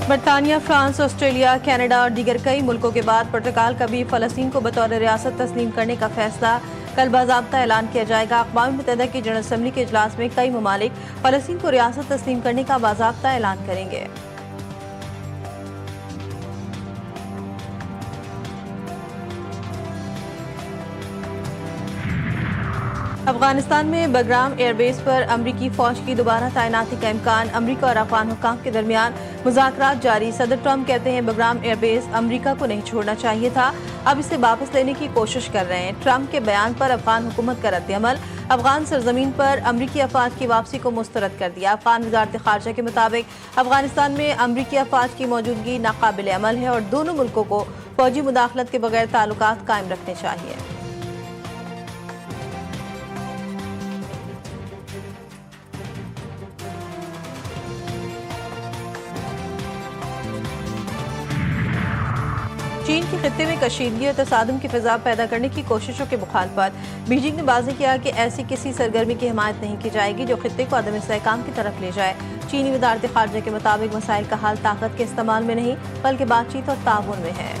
برطانیہ، France, Australia, Canada اور دیگر کئی ملکوں کے بعد پرتگال کا بھی فلسطین کو بطور ریاست تسلیم کرنے کا فیصلہ کل باضابطہ اعلان کیا جائے گا۔ اقوام متحدہ کی جنرل اسمبلی کے اجلاس میں کئی ممالک فلسطین کو ریاست تسلیم کرنے کا باضابطہ اعلان کریں گے۔ افغانستان میں بگرام ایئر بیس پر امریکی فوج کی دوبارہ تعیناتی کا امکان، امریکہ اور افغان حکام کے درمیان مذاکرات جاری۔ صدر ٹرمپ کہتے ہیں بگرام ایئر بیس امریکہ کو نہیں چھوڑنا چاہیے تھا، اب اسے واپس لینے کی کوشش کر رہے ہیں۔ ٹرمپ کے بیان پر افغان حکومت کا رد عمل، افغان سرزمین پر امریکی افواج کی واپسی کو مسترد کر دیا۔ افغان وزارت خارجہ کے مطابق افغانستان میں امریکی افواج کی موجودگی ناقابل عمل ہے اور دونوں ملکوں کو فوجی مداخلت کے بغیر تعلقات قائم رکھنے چاہیے۔ چین کی خطے میں کشیدگی اور تصادم کی فضا پیدا کرنے کی کوششوں کے مخالفت بیجنگ نے واضح کیا کہ ایسی کسی سرگرمی کی حمایت نہیں کی جائے گی جو خطے کو عدم استحکام کی طرف لے جائے۔ چینی وزارت خارجہ کے مطابق مسائل کا حل طاقت کے استعمال میں نہیں بلکہ بات چیت اور تعاون میں ہے۔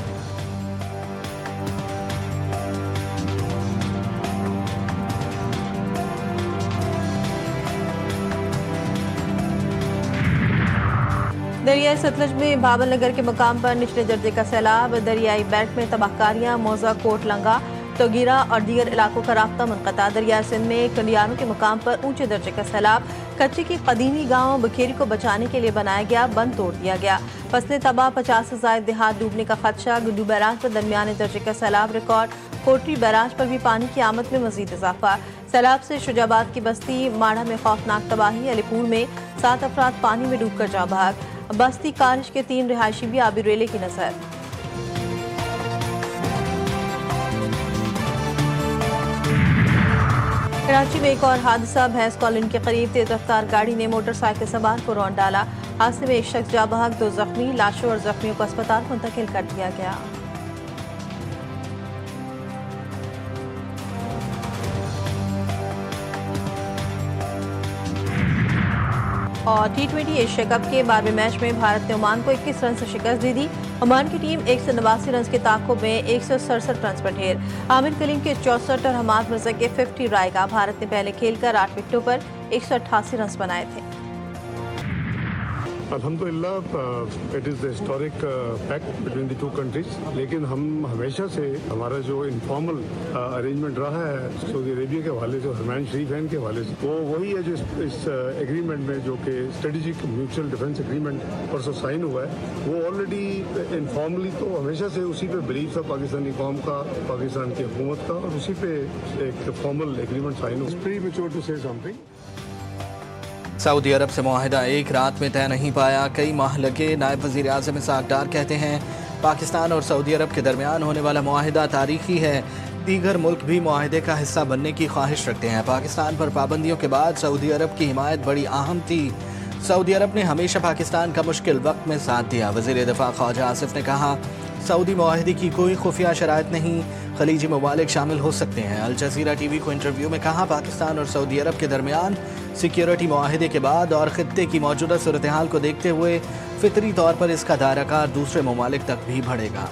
دریائے ستلج میں بابل نگر کے مقام پر نچلے درجے کا سیلاب، دریائی بیلٹ میں تباہ کاریاں، موزہ کوٹ لنگا، توگیرا اور دیگر علاقوں کا رابطہ منقطع۔ دریائے سندھ میں کنڈیانوں کے مقام پر اونچے درجے کا سیلاب، کچی کی قدیمی گاؤں بکھیری کو بچانے کے لیے بنایا گیا بند توڑ دیا گیا۔ فصلیں تباہ، 50 سے زائد دیہات ڈوبنے کا خدشہ۔ گڈو بیراج پر درمیانے درجے کا سیلاب ریکارڈ، کوٹری بیراج پر بھی پانی کی آمد میں مزید اضافہ۔ سیلاب سے شجاباد کی بستی ماڑھا میں خوفناک تباہی، علی پور میں 7 افراد پانی میں ڈوب کر جاں بحق، بستی کالج کے 3 رہائشی بھی آبی ریلے کی نظر۔ کراچی میں ایک اور حادثہ، بھینس کالونی کے قریب تیز رفتار گاڑی نے موٹر سائیکل سوار کو رون ڈالا۔ حادثے میں ایک شخص جاں بحق، 2 زخمی، لاشوں اور زخمیوں کو اسپتال منتقل کر دیا گیا۔ اور T20 ایشیا کپ کے 12ویں میچ میں بھارت نے عمان کو 21 رن سے شکست دے دی۔ عمان کی ٹیم 189 رنز کے تعاقب میں 167 رنز پر ڈھیر۔ عامر کلیم کے 64 اور حماد مرزا کے 50 رائے گا۔ بھارت نے پہلے کھیل کر 8 وکٹوں پر 188 رنز بنائے تھے۔ الحمدللہ it is the historic packet between the to countries, لیکن ہم ہمیشہ سے ہمارا جو انفارمل ارینجمنٹ رہا ہے سعودی عربیہ کے حوالے سے، حرمین شریف کے حوالے سے، وہ وہی ہے جو اس ایگریمنٹ میں جو کہ اسٹریٹجک میوچل ڈیفنس ایگریمنٹ پرسوں سائن ہوا ہے، وہ آلریڈی انفارملی تو ہمیشہ سے اسی پہ بلیف تھا پاکستانی قوم کا، پاکستان کی حکومت کا، اور اسی پہ ایک فارمل ایگریمنٹ سائن ہوا۔ پری میچور ٹو سے سم تھنگ۔ سعودی عرب سے معاہدہ ایک رات میں طے نہیں پایا، کئی ماہ لگے۔ نائب وزیر اعظم اسحاق ڈار کہتے ہیں پاکستان اور سعودی عرب کے درمیان ہونے والا معاہدہ تاریخی ہے، دیگر ملک بھی معاہدے کا حصہ بننے کی خواہش رکھتے ہیں۔ پاکستان پر پابندیوں کے بعد سعودی عرب کی حمایت بڑی اہم تھی، سعودی عرب نے ہمیشہ پاکستان کا مشکل وقت میں ساتھ دیا۔ وزیر دفاع خواجہ آصف نے کہا سعودی معاہدے کی کوئی خفیہ شرائط نہیں، خلیجی ممالک شامل ہو سکتے ہیں۔ الجزیرہ ٹی وی کو انٹرویو میں کہا پاکستان اور سعودی عرب کے درمیان سیکیورٹی معاہدے کے بعد اور خطے کی موجودہ صورتحال کو دیکھتے ہوئے فطری طور پر اس کا دائرہ کار دوسرے ممالک تک بھی بڑھے گا۔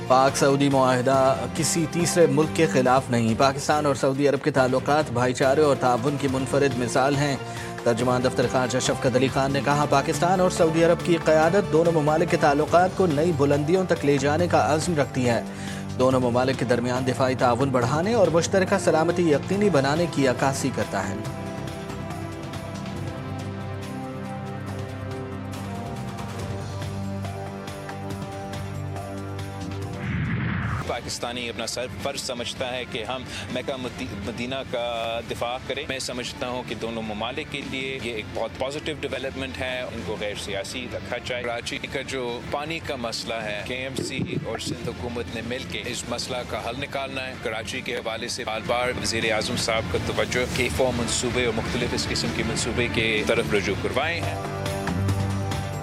پاک سعودی معاہدہ کسی تیسرے ملک کے خلاف نہیں، پاکستان اور سعودی عرب کے تعلقات بھائی چارے اور تعاون کی منفرد مثال ہیں۔ ترجمان دفتر خارجہ شفقت علی خان نے کہا پاکستان اور سعودی عرب کی قیادت دونوں ممالک کے تعلقات کو نئی بلندیوں تک لے جانے کا عزم رکھتی ہے، دونوں ممالک کے درمیان دفاعی تعاون بڑھانے اور مشترکہ سلامتی یقینی بنانے کی عکاسی کرتا ہے۔ پاکستانی اپنا فرض سمجھتا ہے کہ ہم مکہ مدینہ کا دفاع کریں۔ میں سمجھتا ہوں کہ دونوں ممالک کے لیے یہ ایک بہت پازیٹیو ڈیولپمنٹ ہے، ان کو غیر سیاسی رکھا جائے۔ کراچی کا جو پانی کا مسئلہ ہے، KMC اور سندھ حکومت نے مل کے اس مسئلہ کا حل نکالنا ہے۔ کراچی کے حوالے سے بار بار وزیر اعظم صاحب کا توجہ K4 منصوبے اور مختلف اس قسم کے منصوبے کے طرف رجوع کروائے ہیں۔